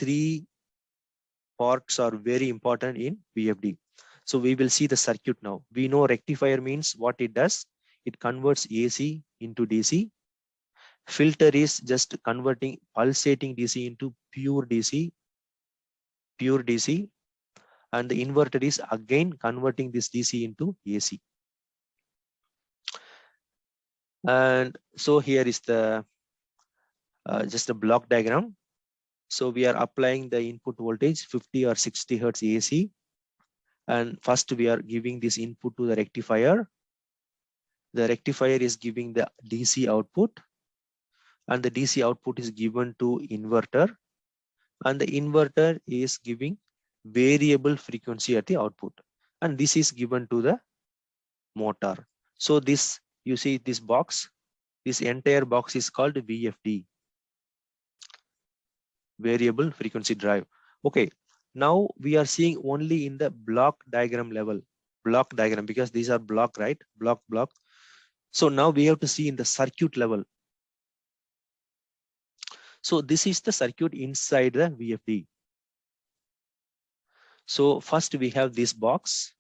three parts are very important in VFD. So we will see the circuit now. We know rectifier means what it does. It converts AC into DC. Filter is just converting pulsating DC into pure DC, and the inverter is again converting this DC into AC. And so here is the just a block diagram. So we are applying the input voltage 50 or 60 hertz AC, and first we are giving this input to the rectifier. The rectifier is giving the DC output, and the DC output is given to inverter, and the inverter is giving variable frequency at the output, and this is given to the motor. So this, you see this box, this entire box is called VFD, variable frequency drive. Okay, now we are seeing only in the block diagram level, block diagram, because these are block, right? Block. So now we have to see in the circuit level. So this is the circuit inside the VFD. So first we have this box.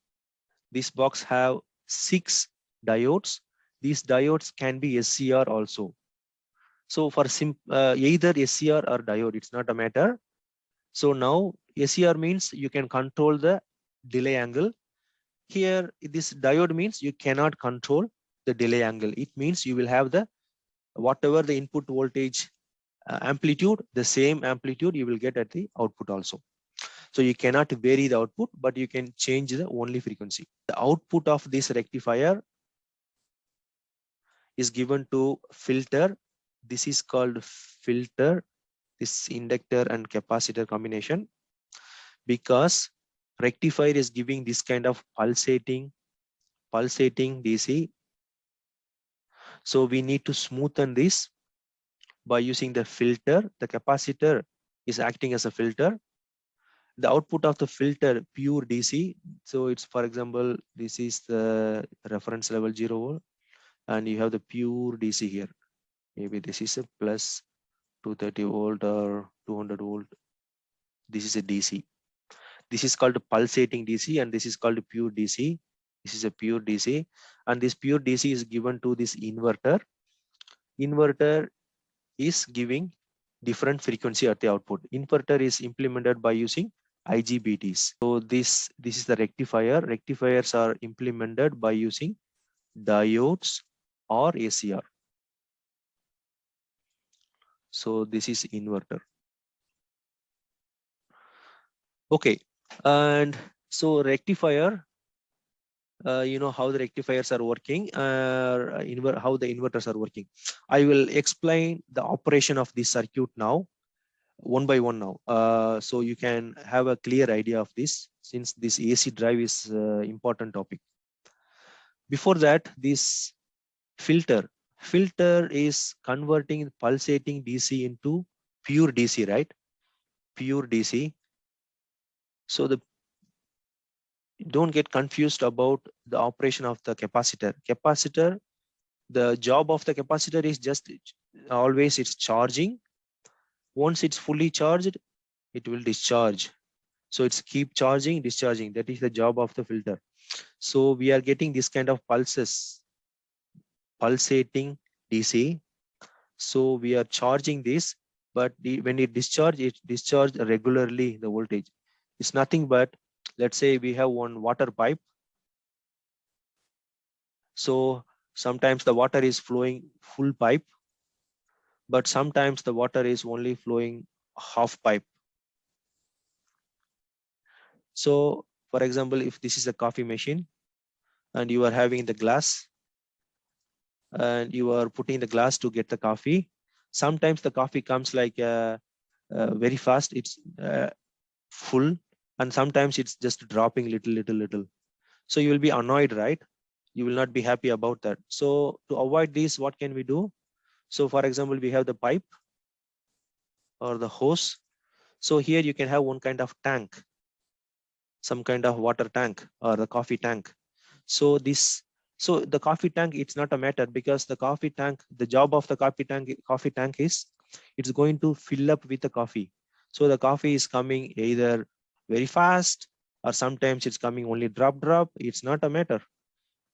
This box have 6 diodes. These diodes can be SCR also. So for either SCR or diode, it's not a matter. So now SCR means you can control the delay angle. Here this diode means you cannot control the delay angle. It means you will have the whatever the input voltage amplitude, the same amplitude you will get at the output also. So you cannot vary the output, but you can change the only frequency. The output of this rectifier is given to filter. This is called filter, this inductor and capacitor combination, because rectifier is giving this kind of pulsating DC. So we need to smoothen this by using the filter. The capacitor is acting as a filter. The output of the filter pure DC. So it's, for example, this is the reference level 0 volt, and you have the pure DC here. Maybe this is a plus 230 volt or 200 volt. This is a DC. This is called pulsating DC, and this is called pure DC. This is a pure DC, and this pure DC is given to this inverter. Inverter is giving different frequency at the output. Inverter is implemented by using IGBTs. So this is the rectifier. Rectifiers are implemented by using diodes or ACR. So this is inverter. Okay, and so rectifier, you know how the rectifiers are working, how the inverters are working. I will explain the operation of this circuit now, one by one now, so you can have a clear idea of this, since this AC drive is important topic. Before that, this filter is converting pulsating DC into pure DC, right? Pure DC. So don't get confused about the operation of the capacitor. The job of the capacitor is just always it's charging. Once it's fully charged, it will discharge. So it's keep charging, discharging. That is the job of the filter. So we are getting this kind of pulses, pulsating DC. So we are charging this, but when it discharge regularly the voltage. It's nothing but, let's say we have one water pipe. So sometimes the water is flowing full pipe, but sometimes the water is only flowing half pipe. So for example, if this is a coffee machine and you are having the glass and you are putting the glass to get the coffee, sometimes the coffee comes like very fast, it's full, and sometimes it's just dropping little. So you will be annoyed, right? You will not be happy about that. So to avoid this, what can we do? So for example, we have the pipe or the hose. So here you can have one kind of tank, some kind of water tank or the coffee tank. So the coffee tank, it's not a matter, because the coffee tank, the job of the coffee tank is it's going to fill up with the coffee. So the coffee is coming either very fast or sometimes it's coming only drop. It's not a matter.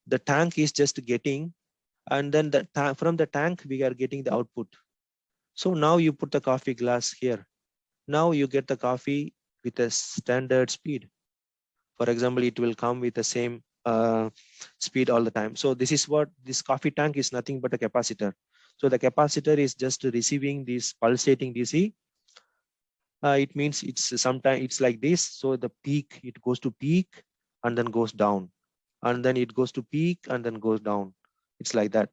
The tank is just getting, and then from the tank we are getting the output. So now you put the coffee glass here. Now you get the coffee with a standard speed. For example, it will come with the same speed all the time. So this is what this coffee tank is, nothing but a capacitor. So the capacitor is just receiving this pulsating DC. It means it's sometimes it's like this. So the peak, it goes to peak and then goes down, and then it goes to peak and then goes down. It's like that.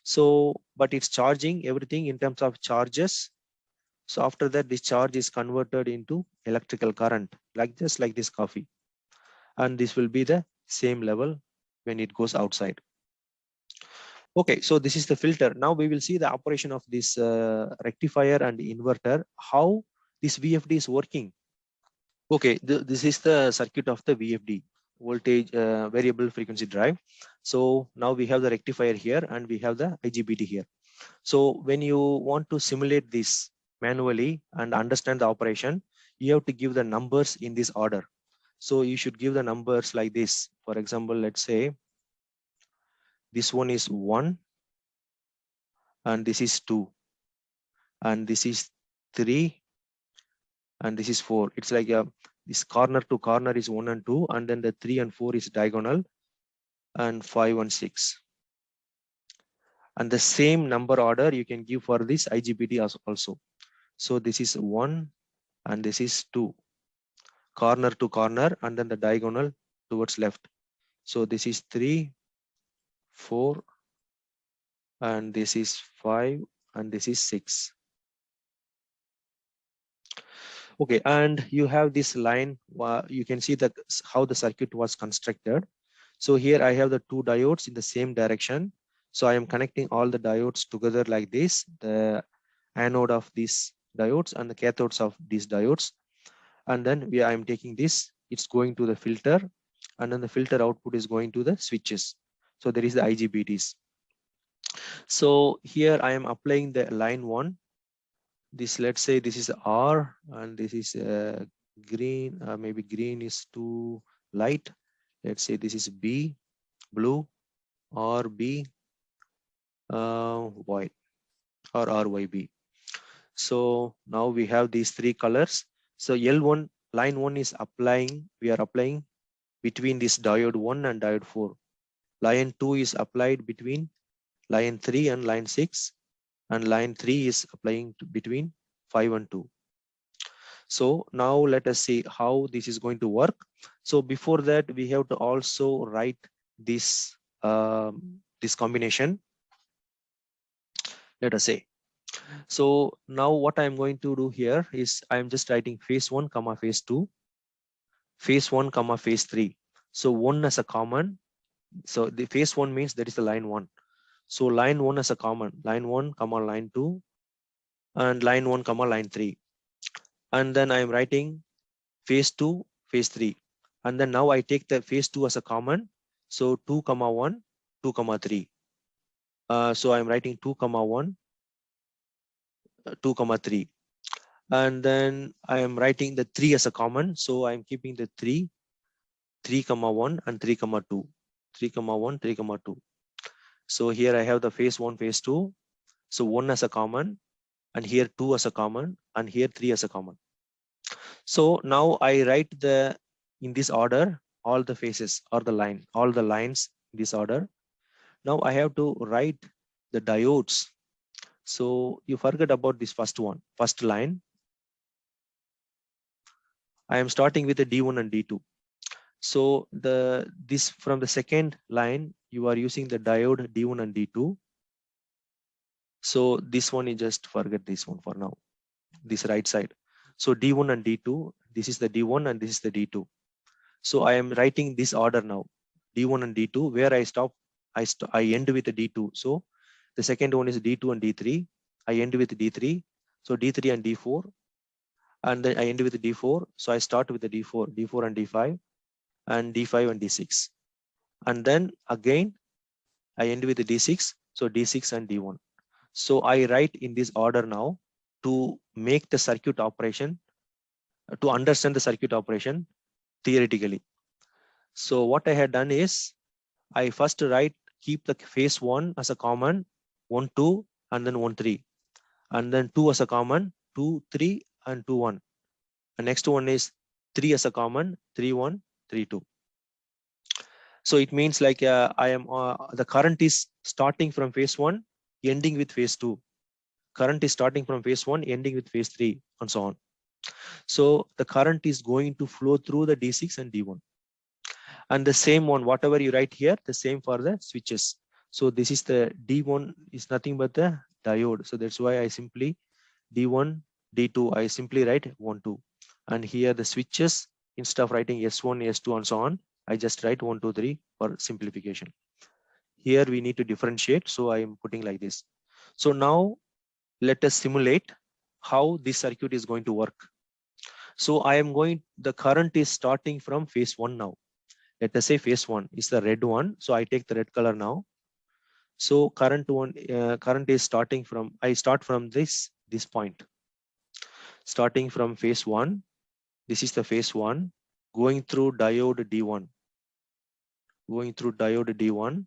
So, but it's charging everything in terms of charges. So after that, this charge is converted into electrical current, like just like this coffee. And this will be the same level when it goes outside. Okay, so this is the filter. Now we will see the operation of this rectifier and inverter, how this VFD is working. Okay, this is the circuit of the VFD, voltage variable frequency drive. So now we have the rectifier here and we have the IGBT here. So when you want to simulate this manually and understand the operation, you have to give the numbers in this order. So you should give the numbers like this. For example, let's say this one is 1 and this is 2 and this is 3 and this is 4. It's like this corner to corner is 1 and 2, and then the 3 and 4 is diagonal, and 5 and 6. And the same number order you can give for this IGBT also. So this is 1 and this is 2, corner to corner, and then the diagonal towards left. So this is 3, 4, and this is 5, and this is 6. Okay, and you have this line. You can see that how the circuit was constructed. So here I have the two diodes in the same direction. So I am connecting all the diodes together like this, the anode of these diodes and the cathodes of these diodes. And then I am taking this, it's going to the filter, and then the filter output is going to the switches. So there is the IGBTs. So here I am applying the line 1. This, let's say this is R and this is green. Maybe green is too light. Let's say this is B, blue, or B, white, or RYB. So now we have these three colors. So L1, line 1 is applying, we are applying between this diode 1 and diode 4. Line 2 is applied between line 3 and line 6, and line 3 is applying between 5 and 2. So now let us see how this is going to work. So before that, we have to also write this this combination. Let us say. So now what I'm going to do here is I'm just writing phase 1 comma phase 2, phase 1 comma phase 3. So 1 as a common. So the phase 1 means that is the line 1. So line 1 as a common, line 1 comma line 2, and line 1 comma line 3. And then I'm writing phase 2, phase 3. And then now I take the phase 2 as a common. So 2 comma 1, 2 comma 3. So I'm writing 2 comma 1, 2 comma 3. And then I am writing the 3 as a common. So I'm keeping the 3, 3 comma 1 and 3 comma 2, 3 comma 1, 3 comma 2. So here I have the phase 1, phase 2. So 1 as a common, and here 2 as a common, and here 3 as a common. So now I write in this order all the phases or all the lines in this order. Now I have to write the diodes. So you forget about this first line. I am starting with the D1 and D2. So this from the second line, you are using the diode D1 and D2. So this one, you just forget this one for now, this right side. So D1 and D2, this is the D1 and this is the D2. So I am writing this order now, D1 and D2, where I stop, I end with the D2. So the second one is D2 and D3. I end with D3. So D3 and D4. And then I end with D4. So I start with the D4, D4 and D5, and D5 and D6. And then again, I end with the D6. So D6 and D1. So I write in this order now to make the circuit operation to understand the circuit operation theoretically. So what I had done is I first keep the phase 1 as a common 1 2 and then 1 3, and then 2 as a common 2 3 and 2 1. And next one is 3 as a common 3 1 3 2. So it means like I am the current is starting from phase 1 ending with phase 2. Current is starting from phase 1 ending with phase 3 and so on. So the current is going to flow through the D6 and D1. And the same one, whatever you write here, the same for the switches. So this is the D1 is nothing but the diode. So that's why I simply D1, D2, I simply write 1, 2. And here the switches, instead of writing S1, S2 and so on, I just write 1, 2, 3 for simplification. Here we need to differentiate. So I am putting like this. So now let us simulate how this circuit is going to work. So I am the current is starting from phase 1 now. Let us say phase 1 is the red one. So I take the red color now. So current is starting from, I start from this point. Starting from phase 1, this is the phase 1, going through diode D1. Going through diode D1,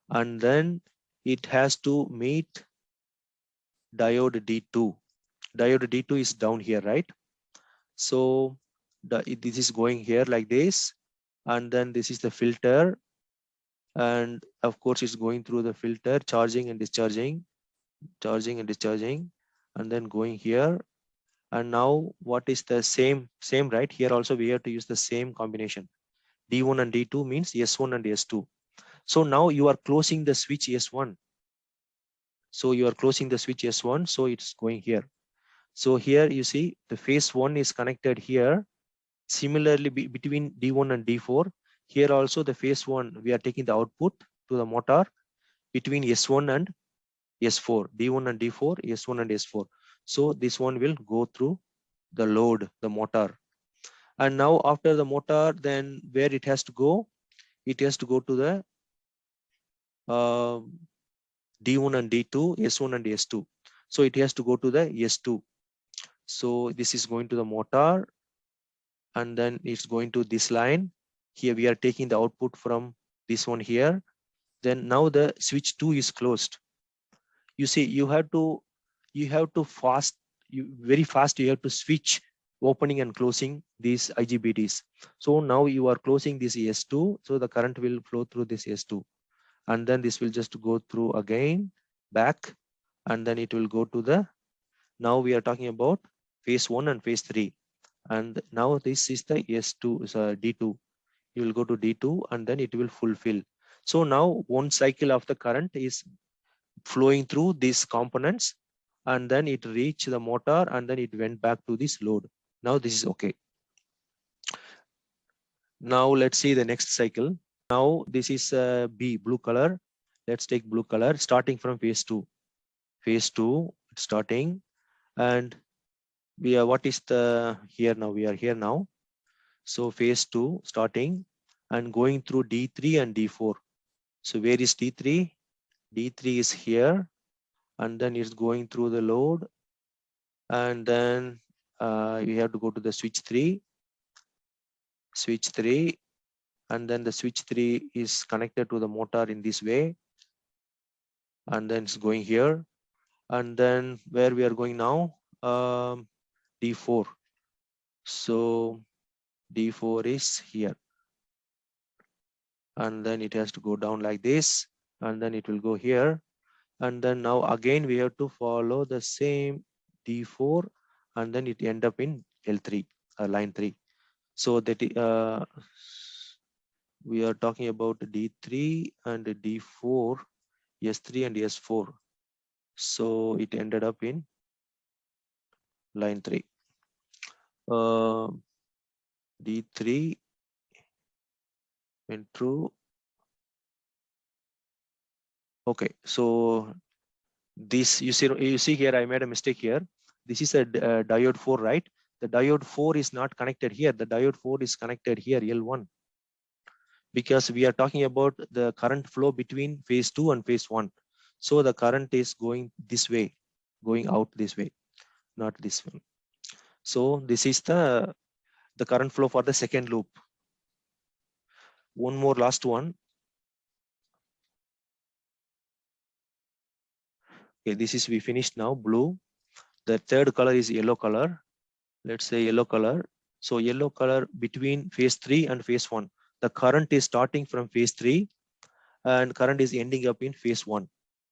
and then it has to meet diode D2. Diode D2 is down here, right? So this is going here like this, and then this is the filter, and of course it's going through the filter, charging and discharging, charging and discharging, and then going here. And now what is the same right here? Also we have to use the same combination. D1 and D2 means S1 and S2. So now you are closing the switch S1. So you are closing the switch S1, so it's going here. So here you see the phase 1 is connected here. Similarly, between D1 and D4, here also the phase 1, we are taking the output to the motor between S1 and S4, D1 and D4, S1 and S4. So this one will go through the load, the motor. And now after the motor, then where it has to go? It has to go to the D1 and D2, S1 and S2. So it has to go to the S2. So this is going to the motor, and then it's going to this line. Here we are taking the output from this one here. Then now the switch 2 is closed. You see, you have to very fast you have to switch opening and closing these IGBTs. So now you are closing this S2, so the current will flow through this S2, and then this will just go through again back, and then it will go to the, now we are talking about phase 1 and phase 3, and now this is the S2, so D2. You will go to D2 and then it will fulfill. So now one cycle of the current is flowing through these components, and then it reached the motor, and then it went back to this load. Now this is okay. Now let's see the next cycle. Now this is B, blue color. Let's take blue color starting from phase 2. Phase 2 starting, and we are, what is the here now? We are here now. So phase 2 starting and going through D3 and D4. So where is D3? D3 is here, and then it's going through the load, and then you have to go to the switch 3, and then the switch 3 is connected to the motor in this way, and then it's going here, and then where we are going now, D4. So D4 is here, and then it has to go down like this, and then it will go here, and then now again we have to follow the same D4, and then it end up in L3, line 3. So that we are talking about D3 and D4, S3 and S4. So it ended up in line 3. D3 went through. Okay, so this you see here I made a mistake here. This is a diode 4, right? The diode 4 is not connected here. The diode 4 is connected here, L1, because we are talking about the current flow between phase 2 and phase 1. So the current is going this way, going out this way, not this one. So this is the current flow for the second loop. One more last one. Okay, this is we finished now, blue. The third color is yellow color. Let's say yellow color. So yellow color between phase 3 and phase 1. The current is starting from phase 3 and current is ending up in phase 1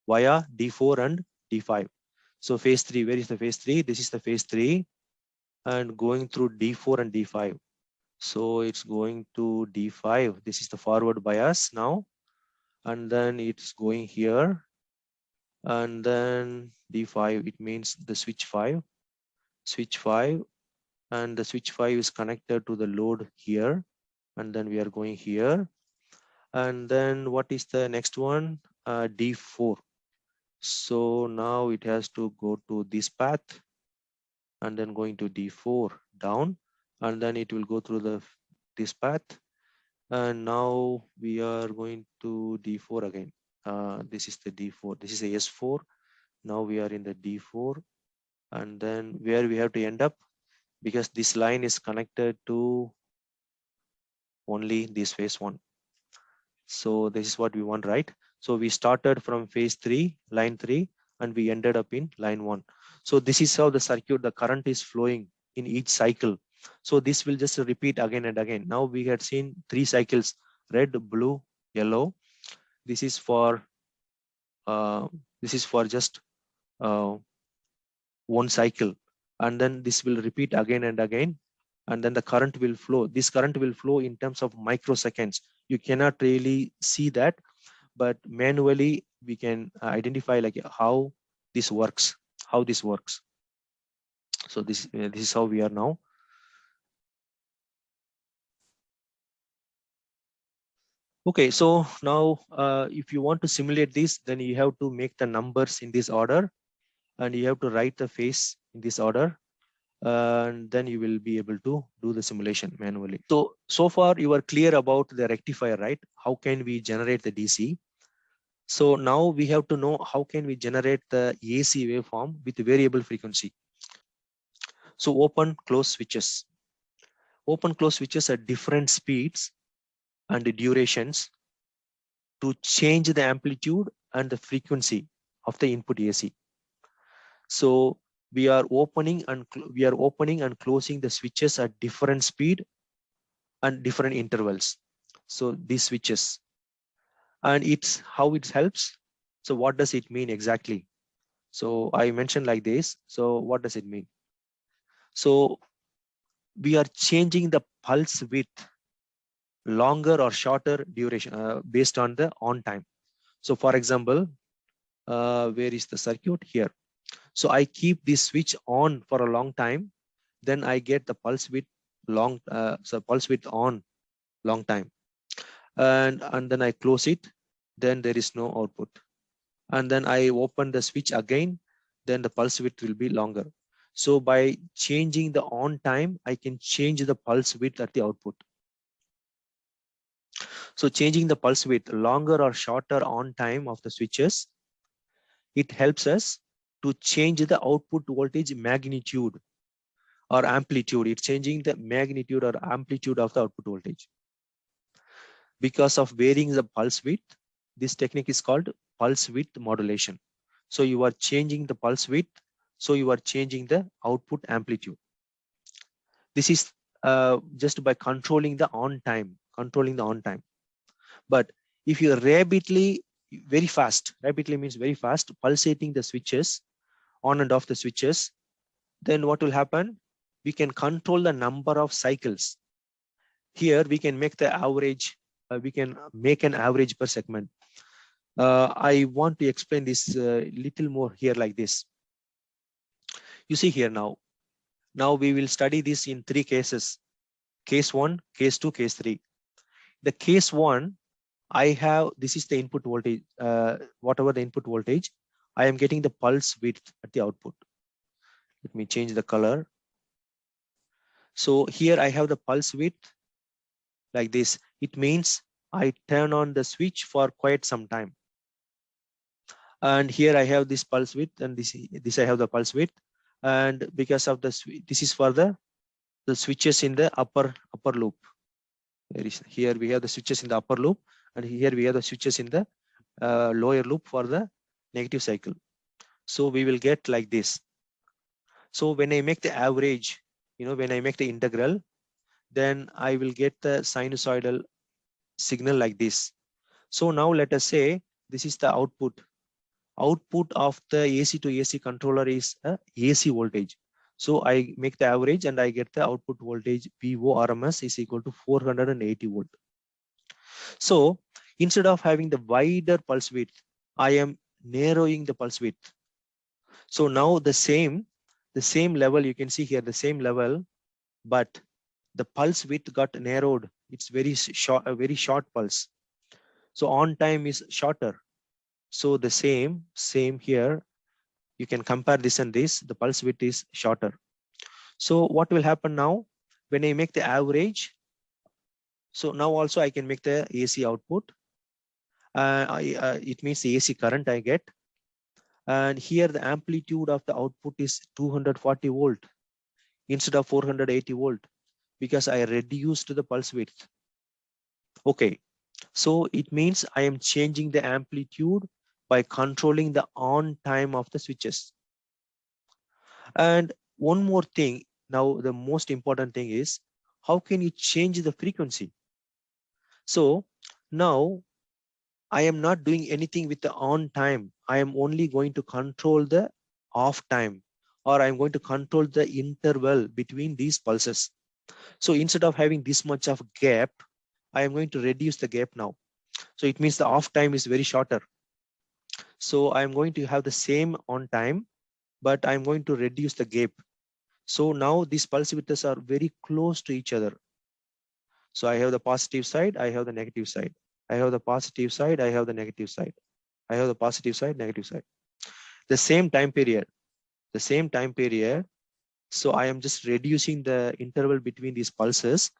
via D4 and D5. So phase 3, where is the phase 3? This is the phase 3 and going through D4 and D5. So it's going to D5. This is the forward bias now. And then it's going here. And then D5, it means the switch 5. Switch 5. And the switch 5 is connected to the load here. And then we are going here. And then what is the next one? D4. So now it has to go to this path and then going to D4 down, and then it will go through this path. And now we are going to D4 again. This is the D4. This is a S4. Now we are in the D4, and then where we have to end up, because this line is connected to only this phase 1. So this is what we want, right? So we started from phase 3, line 3, and we ended up in line 1. So this is how the circuit, the current is flowing in each cycle. So this will just repeat again and again. Now we had seen 3 cycles: red, blue, yellow. This is for just one cycle, and then this will repeat again and again, and then the current will flow. This current will flow in terms of microseconds. You cannot really see that, but manually we can identify like how this works. So this is how we are now. Okay, so now if you want to simulate this, then you have to make the numbers in this order, and you have to write the phase in this order, and then you will be able to do the simulation manually. So far you are clear about the rectifier, right? How can we generate the DC? So now we have to know how can we generate the AC waveform with variable frequency. So open close switches. Open close switches at different speeds and durations to change the amplitude and the frequency of the input AC. So we are opening and closing the switches at different speed and different intervals. So these switches, and it's how it helps. So what does it mean exactly? So I mentioned like this. So what does it mean? So we are changing the pulse width longer or shorter duration based on the on time. So for example, where is the circuit here? So I keep this switch on for a long time, then I get the pulse width pulse width on long time, and then I close it, then there is no output, and then I open the switch again, then the pulse width will be longer. So by changing the on time, I can change the pulse width at the output. So changing the pulse width longer or shorter on time of the switches, it helps us to change the output voltage magnitude or amplitude. It's changing the magnitude or amplitude of the output voltage. Because of varying the pulse width, this technique is called pulse width modulation. So you are changing the pulse width, so you are changing the output amplitude. This is just by controlling the on time. But if you rapidly means very fast, pulsating the switches, on and off the switches, then what will happen? We can control the number of cycles. Here we can make the average, we can make an average per segment. I want to explain this little more here like this. You see here now we will study this in 3 cases: case 1, case 2, case 3. The case 1, this is the input voltage, whatever the input voltage, I am getting the pulse width at the output. Let me change the color. So here I have the pulse width like this. It means I turn on the switch for quite some time. And here I have this pulse width, and this I have the pulse width. And because of this is for the switches in the upper loop. Here we have the switches in the upper loop, and here we have the switches in the lower loop for the negative cycle. So we will get like this. So when I make the average, when I make the integral, then I will get the sinusoidal signal like this. So now let us say this is the output. Output of the AC to AC controller is a AC voltage. So I make the average and I get the output voltage VORMS is equal to 480 volt. So instead of having the wider pulse width, I am narrowing the pulse width. So now the same level, you can see here the same level, but the pulse width got narrowed. It's very short, a very short pulse. So on time is shorter. So the same here, you can compare this and this, the pulse width is shorter. So what will happen now when I make the average? So now also I can make the AC output. It means the AC current I get. And here the amplitude of the output is 240 volt instead of 480 volt because I reduced the pulse width. Okay, so it means I am changing the amplitude by controlling the on time of the switches. And one more thing, now the most important thing is how can you change the frequency? So now I am not doing anything with the on time. I am only going to control the off time, or I'm going to control the interval between these pulses. So instead of having this much of gap, I am going to reduce the gap now. So it means the off time is very shorter. So I'm going to have the same on time, but I'm going to reduce the gap. So now these pulse widths are very close to each other. So I have the positive side, I have the negative side. I have the positive side, I have the negative side. I have the positive side, negative side. The same time period. So I am just reducing the interval between these pulses.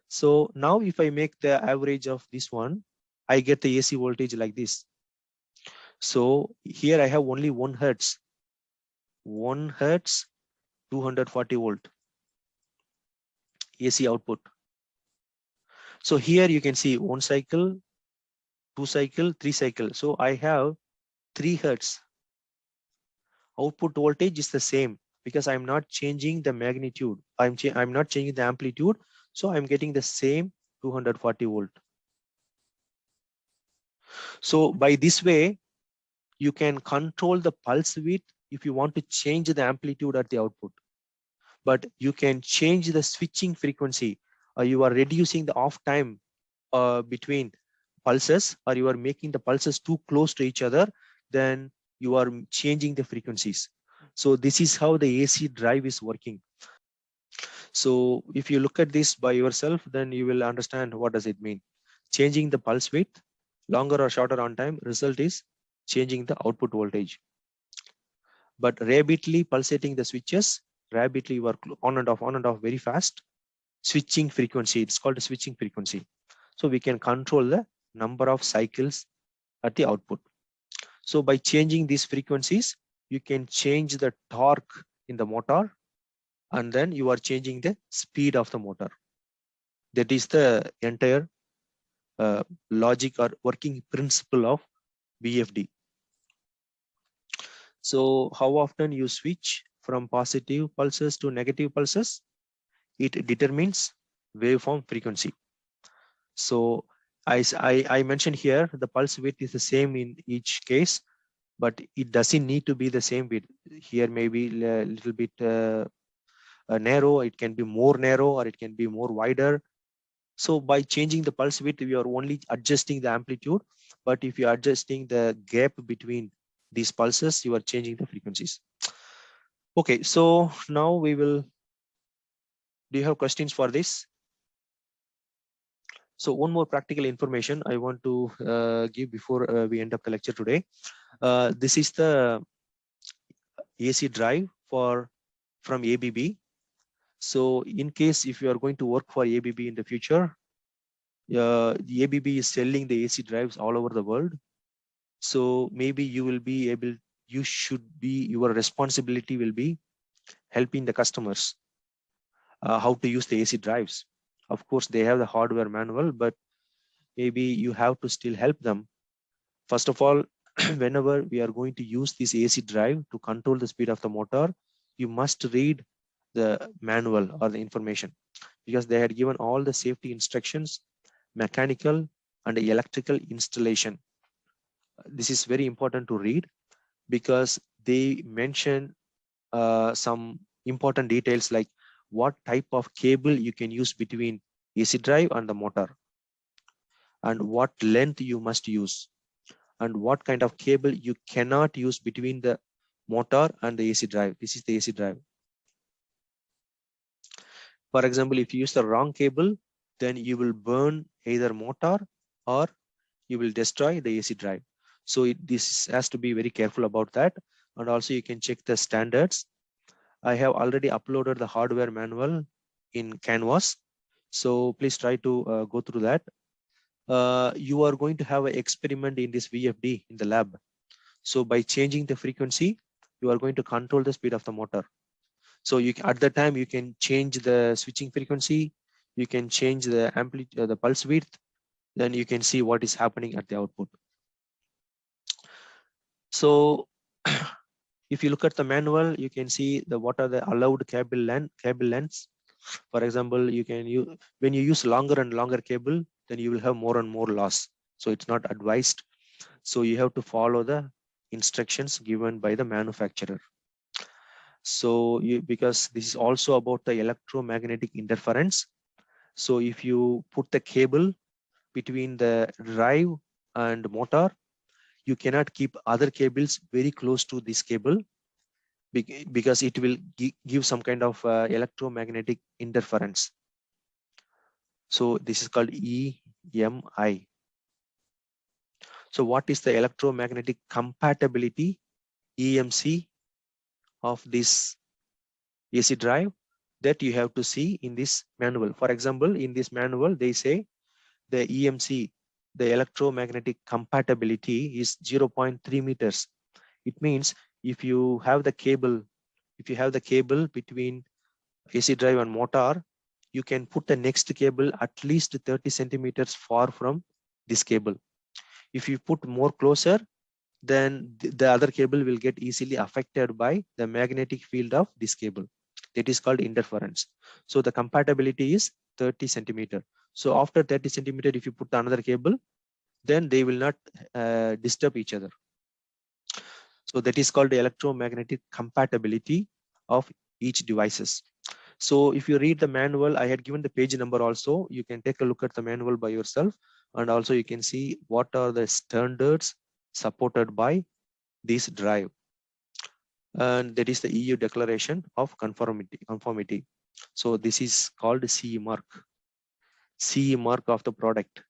So now if I make the average of this one, I get the AC voltage like this. So here I have only 1 hertz. 1 hertz, 240 volt AC output. So here you can see 1 cycle, 2 cycle, 3 cycle. So I have 3 hertz. Output voltage is the same because I'm not changing the magnitude. I'm not changing the amplitude. So I'm getting the same 240 volt. So by this way, you can control the pulse width if you want to change the amplitude at the output. But you can change the switching frequency. You are reducing the off time between pulses, or you are making the pulses too close to each other, then you are changing the frequencies. So this is how the AC drive is working. So if you look at this by yourself, then you will understand what does it mean. Changing the pulse width, longer or shorter on time, result is changing the output voltage. But rapidly pulsating the switches, rapidly work on and off very fast. Switching frequency, it's called a switching frequency. So we can control the number of cycles at the output. So by changing these frequencies, you can change the torque in the motor, and then you are changing the speed of the motor. That is the entire logic or working principle of VFD. So how often you switch from positive pulses to negative pulses? It determines waveform frequency. So I mentioned here, the pulse width is the same in each case, but it doesn't need to be the same width. Here maybe a little bit narrow, it can be more narrow, or it can be more wider. So by changing the pulse width, we are only adjusting the amplitude, but if you are adjusting the gap between these pulses, you are changing the frequencies. Okay, so now we will, do you have questions for this? So one more practical information I want to give before we end up the lecture today. This is the AC drive from ABB. So in case if you are going to work for ABB in the future, the ABB is selling the AC drives all over the world. So maybe you will be able, your responsibility will be helping the customers how to use the AC drives. Of course, they have the hardware manual, but maybe you have to still help them. First of all, whenever we are going to use this AC drive to control the speed of the motor, you must read the manual or the information, because they had given all the safety instructions, mechanical and electrical installation. This is very important to read because they mention some important details like what type of cable you can use between AC drive and the motor, and what length you must use, and what kind of cable you cannot use between the motor and the AC drive. This is the AC drive. For example, if you use the wrong cable, then you will burn either motor or you will destroy the AC drive. So this has to be very careful about that. And also you can check the standards. I have already uploaded the hardware manual in Canvas. So please try to go through that. You are going to have an experiment in this VFD in the lab. So by changing the frequency, you are going to control the speed of the motor. So you at that time you can change the switching frequency, you can change the amplitude, the pulse width, then you can see what is happening at the output. So if you look at the manual, you can see what are the allowed cable lengths. For example, you can use, when you use longer and longer cable, then you will have more and more loss. So it's not advised. So you have to follow the instructions given by the manufacturer. So because this is also about the electromagnetic interference. So if you put the cable between the drive and motor, you cannot keep other cables very close to this cable because it will give some kind of electromagnetic interference. So this is called EMI. So what is the electromagnetic compatibility, EMC, of this AC drive? That you have to see in this manual. For example, in this manual, they say the EMC, the electromagnetic compatibility, is 0.3 meters. It means if you have the cable between AC drive and motor, you can put the next cable at least 30 centimeters far from this cable. If you put more closer, then the other cable will get easily affected by the magnetic field of this cable. That is called interference. So the compatibility is 30 centimeter. So after 30 centimeter, if you put another cable, then they will not disturb each other. So that is called the electromagnetic compatibility of each devices. So if you read the manual, I had given the page number also. You can take a look at the manual by yourself, and also you can see what are the standards supported by this drive. And that is the EU Declaration of Conformity. So this is called CE mark of the product.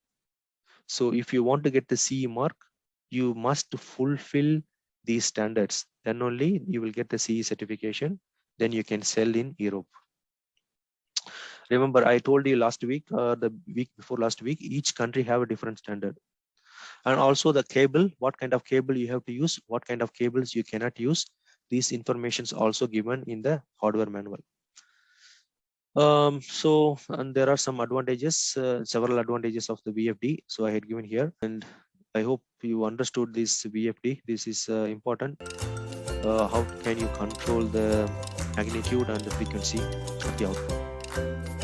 So if you want to get the CE mark, you must fulfill these standards. Then only you will get the CE certification. Then you can sell in Europe. Remember, I told you last week, the week before last week, each country have a different standard. And also the cable, what kind of cable you have to use, what kind of cables you cannot use. These information is also given in the hardware manual. And there are some advantages, several advantages of the VFD. So I had given here, and I hope you understood this VFD. This is important. How can you control the magnitude and the frequency of the output?